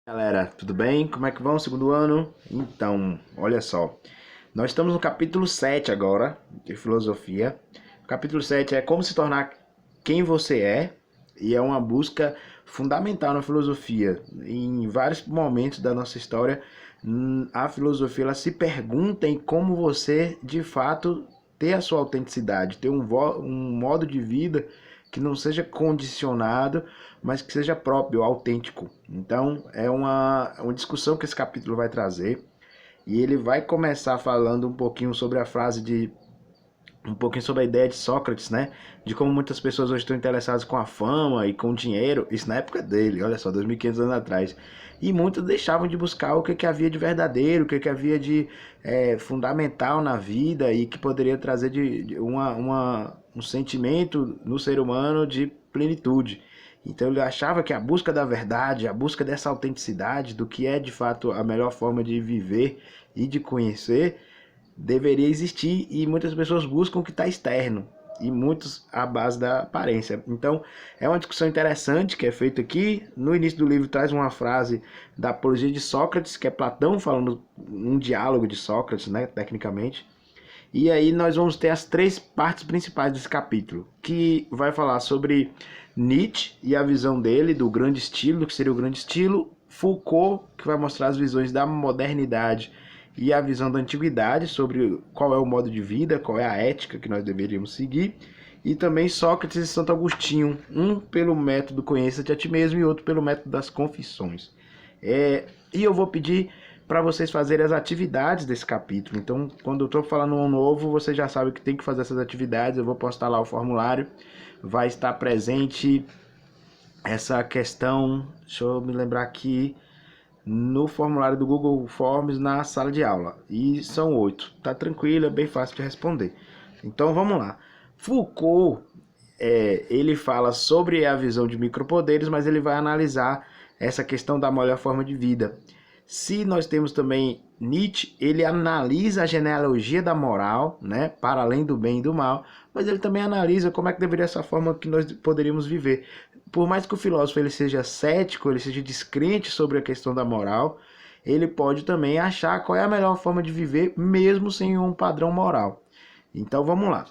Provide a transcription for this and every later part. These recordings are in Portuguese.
Galera, tudo bem? Como é que vão? Segundo ano? Então, olha só. Nós estamos no capítulo 7 agora, de filosofia. O capítulo 7 é como se tornar quem você é, e é uma busca fundamental na filosofia. Em vários momentos da nossa história, a filosofia ela se pergunta em como você, de fato, ter a sua autenticidade, ter um modo de vida que não seja condicionado, mas que seja próprio, autêntico. Então, é uma discussão que esse capítulo vai trazer. E ele vai começar falando um pouquinho sobre a frase de um pouquinho sobre a ideia de Sócrates, né? De como muitas pessoas hoje estão interessadas com a fama e com o dinheiro. Isso na época dele, olha só, 2500 anos atrás. E muitos deixavam de buscar o que havia de verdadeiro, o que havia de fundamental na vida e que poderia trazer um sentimento no ser humano de plenitude. Então ele achava que a busca da verdade, a busca dessa autenticidade, do que é de fato a melhor forma de viver e de conhecer, deveria existir, e muitas pessoas buscam o que está externo e muitos à base da aparência. Então é uma discussão interessante que é feita aqui. No início do livro traz uma frase da Apologia de Sócrates, que é Platão falando um diálogo de Sócrates, né, tecnicamente. E aí nós vamos ter as três partes principais desse capítulo, que vai falar sobre Nietzsche e a visão dele do grande estilo, do que seria o grande estilo, Foucault, que vai mostrar as visões da modernidade e a visão da antiguidade sobre qual é o modo de vida, qual é a ética que nós deveríamos seguir, e também Sócrates e Santo Agostinho, um pelo método Conheça-te a ti mesmo e outro pelo método das confissões. E eu vou pedir para vocês fazerem as atividades desse capítulo. Então, quando eu estou falando um novo, você já sabe que tem que fazer essas atividades. Eu vou postar lá o formulário. Vai estar presente essa questão, deixa eu me lembrar aqui, no formulário do Google Forms na sala de aula. E são 8. Tá tranquilo, é bem fácil de responder. Então, vamos lá. Foucault, ele fala sobre a visão de micropoderes, mas ele vai analisar essa questão da melhor forma de vida. Se nós temos também Nietzsche, ele analisa a genealogia da moral, né, para além do bem e do mal, mas ele também analisa como é que deveria ser a forma que nós poderíamos viver. Por mais que o filósofo ele seja cético, ele seja descrente sobre a questão da moral, ele pode também achar qual é a melhor forma de viver, mesmo sem um padrão moral. Então vamos lá.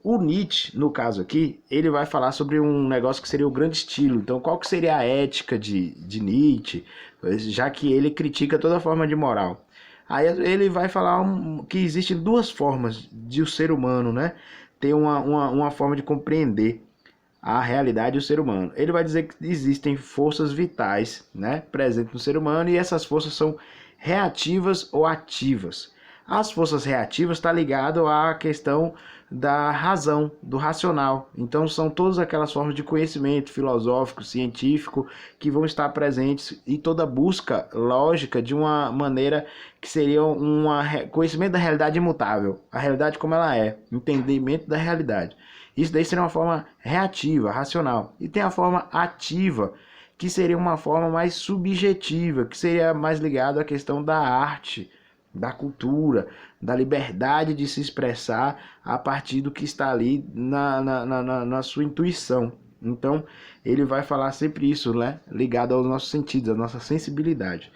O Nietzsche, no caso aqui, ele vai falar sobre um negócio que seria o grande estilo. Então, qual que seria a ética de Nietzsche, já que ele critica toda forma de moral? Aí ele vai falar que existem duas formas de o ser humano, né? Ter uma forma de compreender a realidade do ser humano. Ele vai dizer que existem forças vitais, né, presentes no ser humano, e essas forças são reativas ou ativas. As forças reativas está ligado à questão da razão, do racional. Então são todas aquelas formas de conhecimento filosófico, científico, que vão estar presentes, e toda busca lógica de uma maneira que seria um conhecimento da realidade imutável, a realidade como ela é, entendimento da realidade. Isso daí seria uma forma reativa, racional. E tem a forma ativa, que seria uma forma mais subjetiva, que seria mais ligada à questão da arte, da cultura, da liberdade de se expressar a partir do que está ali na sua intuição. Então, ele vai falar sempre isso, né? Ligado aos nossos sentidos, à nossa sensibilidade.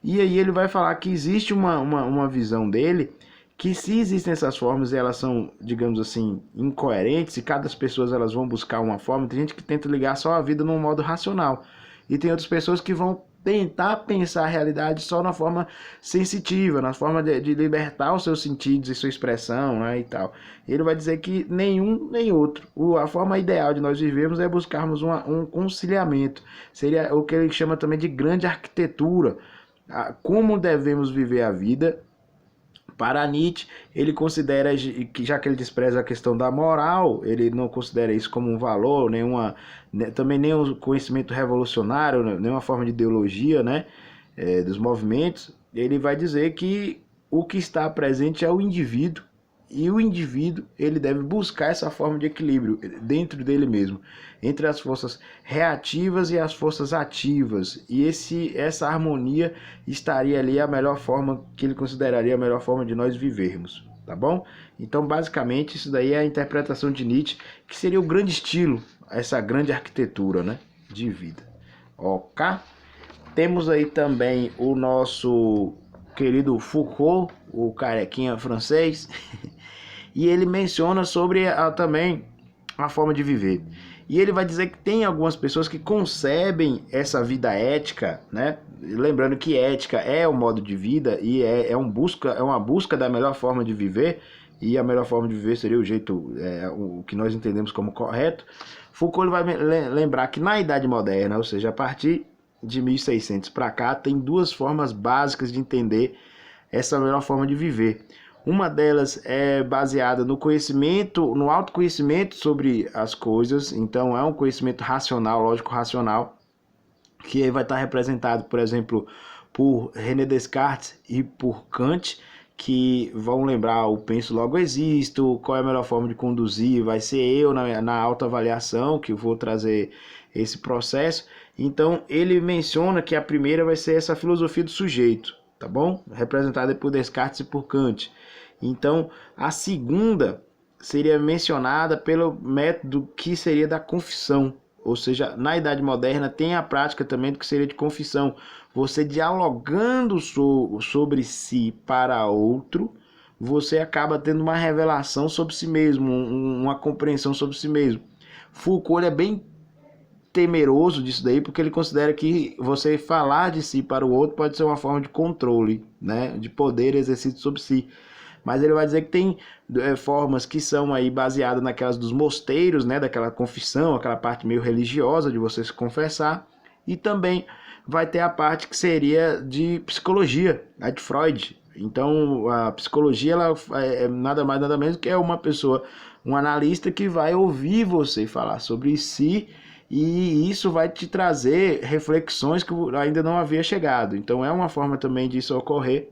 E aí ele vai falar que existe uma visão dele, que se existem essas formas e elas são, digamos assim, incoerentes, e cada pessoa elas vão buscar uma forma, tem gente que tenta ligar só a vida num modo racional, e tem outras pessoas que vão tentar pensar a realidade só na forma sensitiva, na forma de libertar os seus sentidos e sua expressão, né, e tal. Ele vai dizer que nenhum nem outro. A forma ideal de nós vivermos é buscarmos um conciliamento. Seria o que ele chama também de grande arquitetura. Como devemos viver a vida. Para Nietzsche, ele considera que, já que ele despreza a questão da moral, ele não considera isso como um valor, também nem um conhecimento revolucionário, nenhuma forma de ideologia, né, dos movimentos. Ele vai dizer que o que está presente é o indivíduo, e o indivíduo ele deve buscar essa forma de equilíbrio dentro dele mesmo, entre as forças reativas e as forças ativas. E essa harmonia estaria ali a melhor forma que ele consideraria a melhor forma de nós vivermos, tá bom? Então, basicamente, isso daí é a interpretação de Nietzsche, que seria o grande estilo, essa grande arquitetura, né, de vida. Ok? Temos aí também o nosso querido Foucault, o carequinha francês, e ele menciona sobre também a forma de viver. E ele vai dizer que tem algumas pessoas que concebem essa vida ética, né? Lembrando que ética é o modo de vida e é uma busca da melhor forma de viver, e a melhor forma de viver seria o jeito, o que nós entendemos como correto. Foucault ele vai lembrar que na Idade Moderna, ou seja, a partir de 1600 para cá, tem duas formas básicas de entender essa melhor forma de viver. Uma delas é baseada no conhecimento, no autoconhecimento sobre as coisas, então é um conhecimento racional, lógico-racional, que vai estar representado, por exemplo, por René Descartes e por Kant, que vão lembrar o penso logo existo, qual é a melhor forma de conduzir, vai ser eu na autoavaliação que vou trazer esse processo. Então ele menciona que a primeira vai ser essa filosofia do sujeito, tá bom? Representada por Descartes e por Kant. Então a segunda seria mencionada pelo método que seria da confissão, ou seja, na Idade Moderna tem a prática também do que seria de confissão. Você dialogando sobre si para outro, você acaba tendo uma revelação sobre si mesmo, uma compreensão sobre si mesmo. Foucault é bem temeroso disso daí, porque ele considera que você falar de si para o outro pode ser uma forma de controle, né, de poder exercido sobre si. Mas ele vai dizer que tem formas que são aí baseadas naquelas dos mosteiros, né, daquela confissão, aquela parte meio religiosa de você se confessar, e também vai ter a parte que seria de psicologia, a de Freud. Então a psicologia ela é nada mais nada menos que é uma pessoa, um analista que vai ouvir você falar sobre si, e isso vai te trazer reflexões que ainda não havia chegado. Então é uma forma também disso ocorrer.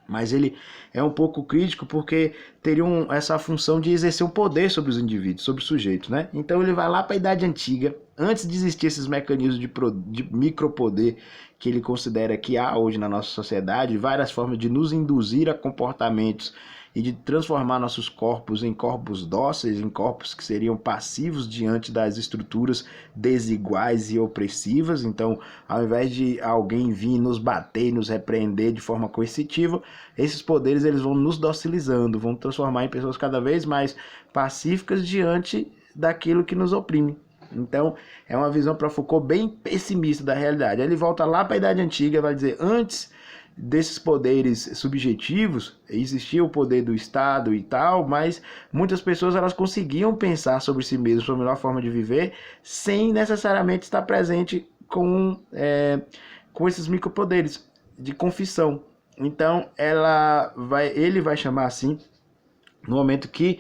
Mas ele é um pouco crítico porque teria essa função de exercer um poder sobre os indivíduos, sobre os sujeitos, né? Então ele vai lá para a Idade Antiga, antes de existir esses mecanismos de micropoder que ele considera que há hoje na nossa sociedade, várias formas de nos induzir a comportamentos e de transformar nossos corpos em corpos dóceis, em corpos que seriam passivos diante das estruturas desiguais e opressivas. Então, ao invés de alguém vir nos bater e nos repreender de forma coercitiva, esses poderes eles vão nos docilizando, vão transformar em pessoas cada vez mais pacíficas diante daquilo que nos oprime. Então, é uma visão para Foucault bem pessimista da realidade. Ele volta lá para a Idade Antiga e vai dizer, antes desses poderes subjetivos, existia o poder do Estado e tal, mas muitas pessoas elas conseguiam pensar sobre si mesmas, sobre a melhor forma de viver, sem necessariamente estar presente com esses micropoderes de confissão. Então ele vai chamar assim, no momento que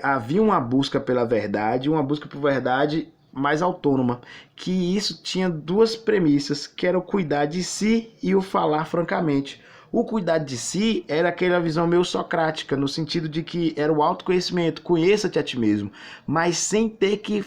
havia uma busca pela verdade, uma busca por verdade mais autônoma, que isso tinha duas premissas, que era o cuidar de si e o falar francamente. O cuidar de si era aquela visão meio socrática, no sentido de que era o autoconhecimento, conheça-te a ti mesmo, mas sem ter que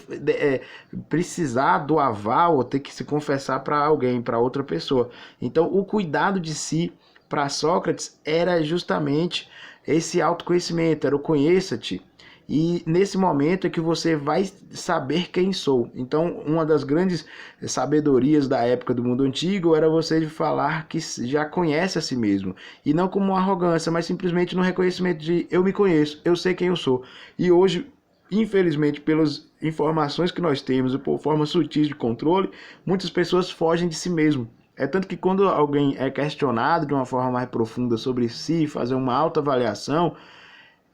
precisar do aval ou ter que se confessar para alguém, para outra pessoa. Então o cuidado de si para Sócrates era justamente esse autoconhecimento, era o conheça-te. E nesse momento é que você vai saber quem sou. Então, uma das grandes sabedorias da época do mundo antigo era você falar que já conhece a si mesmo. E não como uma arrogância, mas simplesmente no reconhecimento de eu me conheço, eu sei quem eu sou. E hoje, infelizmente, pelas informações que nós temos e por formas sutis de controle, muitas pessoas fogem de si mesmo. É tanto que quando alguém é questionado de uma forma mais profunda sobre si, fazer uma autoavaliação,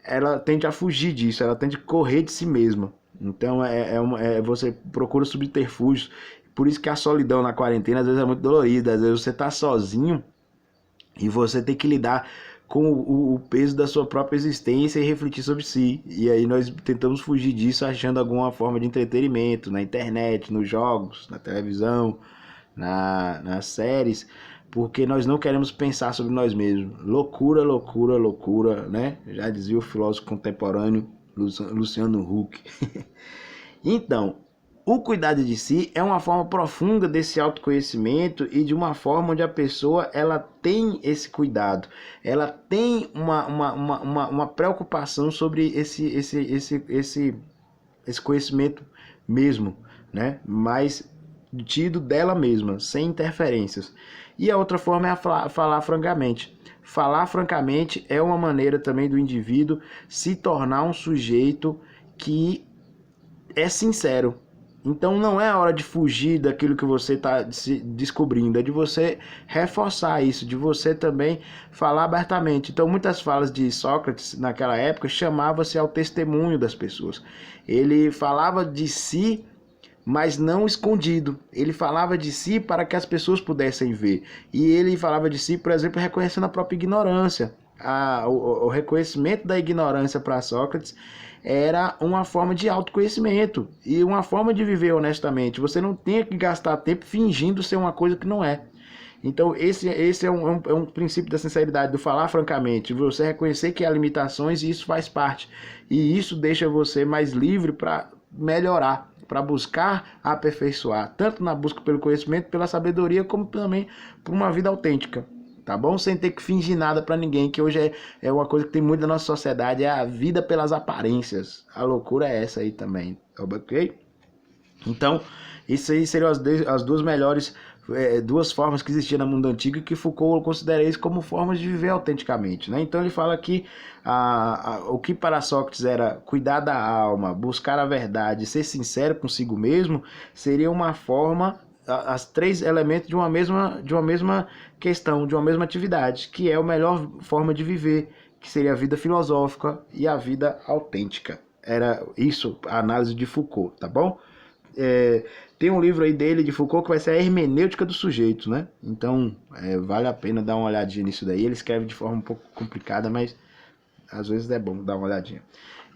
ela tende a fugir disso, ela tende a correr de si mesma. Então você procura subterfúgios. Por isso que a solidão na quarentena às vezes é muito dolorida. Às vezes você está sozinho e você tem que lidar com o peso da sua própria existência e refletir sobre si. E aí nós tentamos fugir disso achando alguma forma de entretenimento na internet, nos jogos, na televisão, nas séries, porque nós não queremos pensar sobre nós mesmos. Loucura, loucura, loucura, né? Já dizia o filósofo contemporâneo Luciano Huck. Então, o cuidado de si é uma forma profunda desse autoconhecimento e de uma forma onde a pessoa ela tem esse cuidado, ela tem uma preocupação sobre esse conhecimento mesmo, né? Mas tido dela mesma, sem interferências. E a outra forma é falar francamente. Falar francamente é uma maneira também do indivíduo se tornar um sujeito que é sincero. Então não é a hora de fugir daquilo que você está descobrindo, é de você reforçar isso, de você também falar abertamente. Então muitas falas de Sócrates naquela época chamavam-se ao testemunho das pessoas. Ele falava de si, mas não escondido. Ele falava de si para que as pessoas pudessem ver. E ele falava de si, por exemplo, reconhecendo a própria ignorância. O reconhecimento da ignorância para Sócrates era uma forma de autoconhecimento e uma forma de viver honestamente. Você não tem que gastar tempo fingindo ser uma coisa que não é. Então esse é um princípio da sinceridade, do falar francamente, você reconhecer que há limitações e isso faz parte. E isso deixa você mais livre para melhorar, para buscar aperfeiçoar, tanto na busca pelo conhecimento, pela sabedoria, como também por uma vida autêntica. Tá bom? Sem ter que fingir nada para ninguém, que hoje é uma coisa que tem muito na nossa sociedade, é a vida pelas aparências. A loucura é essa aí também, ok? Então, isso aí seriam as duas melhores, duas formas que existiam no mundo antigo, que Foucault considera isso como formas de viver autenticamente, né? Então ele fala que o que para Sócrates era cuidar da alma, buscar a verdade, ser sincero consigo mesmo, seria uma forma, as três elementos de uma mesma questão, de uma mesma atividade, que é a melhor forma de viver, que seria a vida filosófica e a vida autêntica. Era isso a análise de Foucault, tá bom? Tem um livro aí dele, de Foucault, que vai ser a hermenêutica do sujeito, né? Então, vale a pena dar uma olhadinha nisso daí. Ele escreve de forma um pouco complicada, mas às vezes é bom dar uma olhadinha.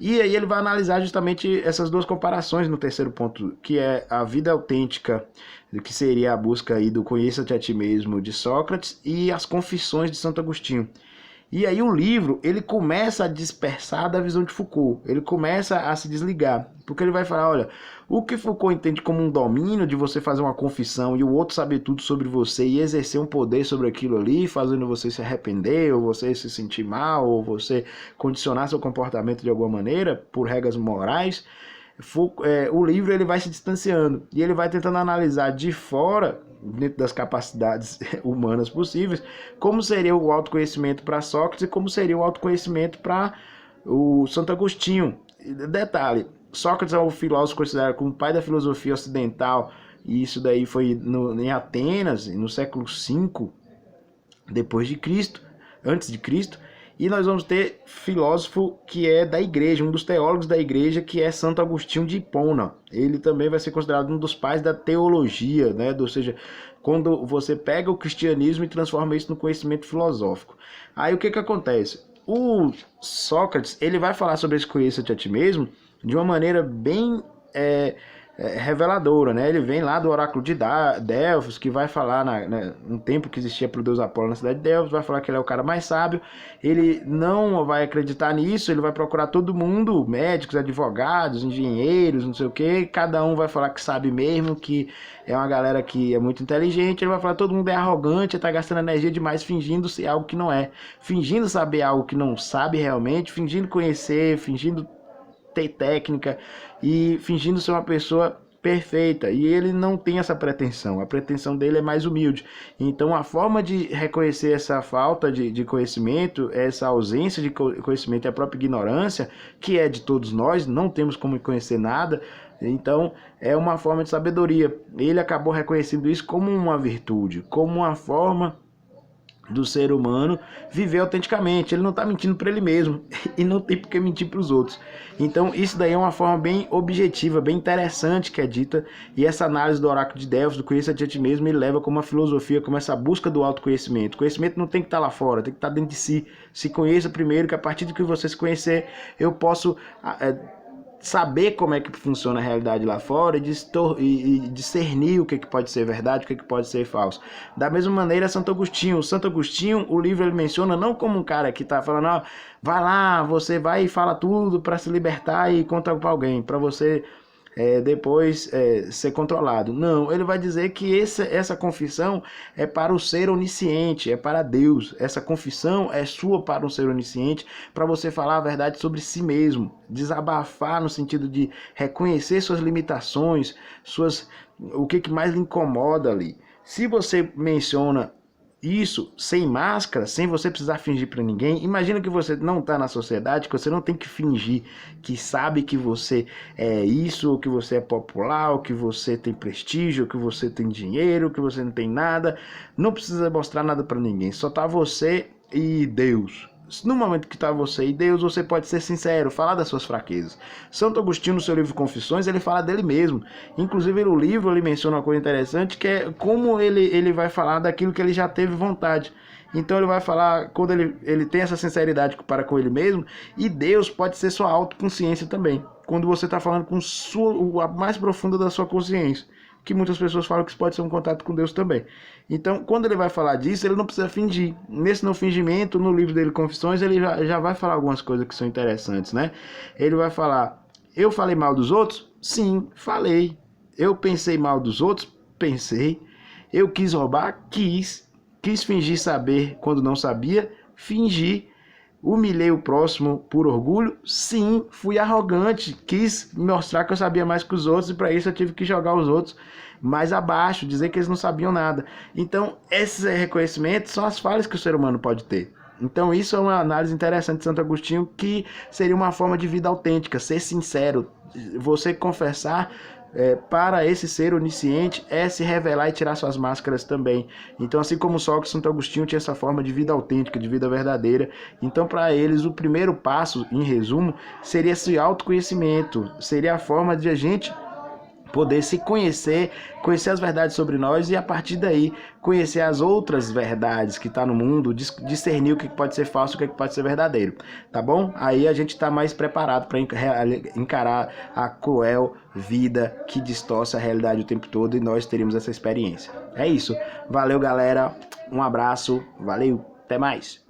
E aí ele vai analisar justamente essas duas comparações no terceiro ponto, que é a vida autêntica, que seria a busca aí do conheça-te a ti mesmo de Sócrates, e as confissões de Santo Agostinho. E aí o livro, ele começa a dispersar da visão de Foucault, ele começa a se desligar, porque ele vai falar, olha, o que Foucault entende como um domínio de você fazer uma confissão e o outro saber tudo sobre você e exercer um poder sobre aquilo ali, fazendo você se arrepender, ou você se sentir mal, ou você condicionar seu comportamento de alguma maneira, por regras morais, o livro ele vai se distanciando e ele vai tentando analisar de fora, dentro das capacidades humanas possíveis, como seria o autoconhecimento para Sócrates e como seria o autoconhecimento para o Santo Agostinho. Detalhe, Sócrates é o filósofo considerado como o pai da filosofia ocidental, e isso daí foi em Atenas, no século V depois de Cristo, antes de Cristo. E nós vamos ter filósofo que é da igreja, um dos teólogos da igreja, que é Santo Agostinho de Hipona. Ele também vai ser considerado um dos pais da teologia, né? Ou seja, quando você pega o cristianismo e transforma isso no conhecimento filosófico. Aí o que acontece? O Sócrates, ele vai falar sobre esse conheça-te a ti mesmo de uma maneira bem reveladora, né? Ele vem lá do oráculo de Delfos, que vai falar um tempo que existia para o deus Apolo na cidade de Delfos, vai falar que ele é o cara mais sábio. Ele não vai acreditar nisso, ele vai procurar todo mundo, médicos, advogados, engenheiros, não sei o que, cada um vai falar que sabe mesmo, que é uma galera que é muito inteligente. Ele vai falar que todo mundo é arrogante, está gastando energia demais fingindo ser algo que não é, fingindo saber algo que não sabe realmente, fingindo conhecer, fingindo ter técnica e fingindo ser uma pessoa perfeita. E ele não tem essa pretensão, a pretensão dele é mais humilde. Então a forma de reconhecer essa falta de conhecimento, essa ausência de conhecimento e a própria ignorância, que é de todos nós, não temos como conhecer nada, então é uma forma de sabedoria. Ele acabou reconhecendo isso como uma virtude, como uma forma do ser humano viver autenticamente. Ele não está mentindo para ele mesmo e não tem por que mentir para os outros. Então isso daí é uma forma bem objetiva, bem interessante que é dita, e essa análise do oráculo de Delfos, do conheça-te a ti mesmo, ele leva como uma filosofia, como essa busca do autoconhecimento. O conhecimento não tem que estar lá fora, tem que estar dentro de si. Se conheça primeiro, que a partir do que você se conhecer, eu posso saber como é que funciona a realidade lá fora e discernir o que pode ser verdade, o que pode ser falso. Da mesma maneira, Santo Agostinho, o livro ele menciona não como um cara que está falando, vai lá, você vai e fala tudo para se libertar e contar para alguém, para você depois ser controlado. Não, ele vai dizer que essa confissão é para o ser onisciente, é para Deus. Essa confissão é sua para o ser onisciente, para você falar a verdade sobre si mesmo, desabafar no sentido de reconhecer suas limitações, o que mais lhe incomoda ali. Se você menciona isso sem máscara, sem você precisar fingir para ninguém, imagina que você não está na sociedade, que você não tem que fingir que sabe que você é isso, ou que você é popular, ou que você tem prestígio, ou que você tem dinheiro, ou que você não tem nada, não precisa mostrar nada para ninguém, só tá você e Deus. No momento que está você e Deus, você pode ser sincero, falar das suas fraquezas. Santo Agostinho, no seu livro Confissões, ele fala dele mesmo. Inclusive, no livro, ele menciona uma coisa interessante, que é como ele vai falar daquilo que ele já teve vontade. Então, ele vai falar, quando ele tem essa sinceridade para com ele mesmo, e Deus pode ser sua autoconsciência também. Quando você está falando com a mais profunda da sua consciência. Que muitas pessoas falam que isso pode ser um contato com Deus também. Então, quando ele vai falar disso, ele não precisa fingir. Nesse não fingimento, no livro dele Confissões, ele já vai falar algumas coisas que são interessantes, né? Ele vai falar, eu falei mal dos outros? Sim, falei. Eu pensei mal dos outros? Pensei. Eu quis roubar? Quis. Quis fingir saber quando não sabia? Fingi. Humilhei o próximo por orgulho? Sim, fui arrogante, quis mostrar que eu sabia mais que os outros e para isso eu tive que jogar os outros mais abaixo, dizer que eles não sabiam nada. Então, esses reconhecimentos são as falhas que o ser humano pode ter. Então, isso é uma análise interessante de Santo Agostinho, que seria uma forma de vida autêntica, ser sincero, você confessar para esse ser onisciente é se revelar e tirar suas máscaras também. Então, assim como Sócrates, Santo Agostinho tinha essa forma de vida autêntica, de vida verdadeira. Então, para eles, o primeiro passo, em resumo, seria esse autoconhecimento, seria a forma de a gente poder se conhecer as verdades sobre nós e a partir daí conhecer as outras verdades que está no mundo, discernir o que pode ser falso e o que pode ser verdadeiro, tá bom? Aí a gente está mais preparado para encarar a cruel vida que distorce a realidade o tempo todo e nós teríamos essa experiência. É isso, valeu galera, um abraço, valeu, até mais.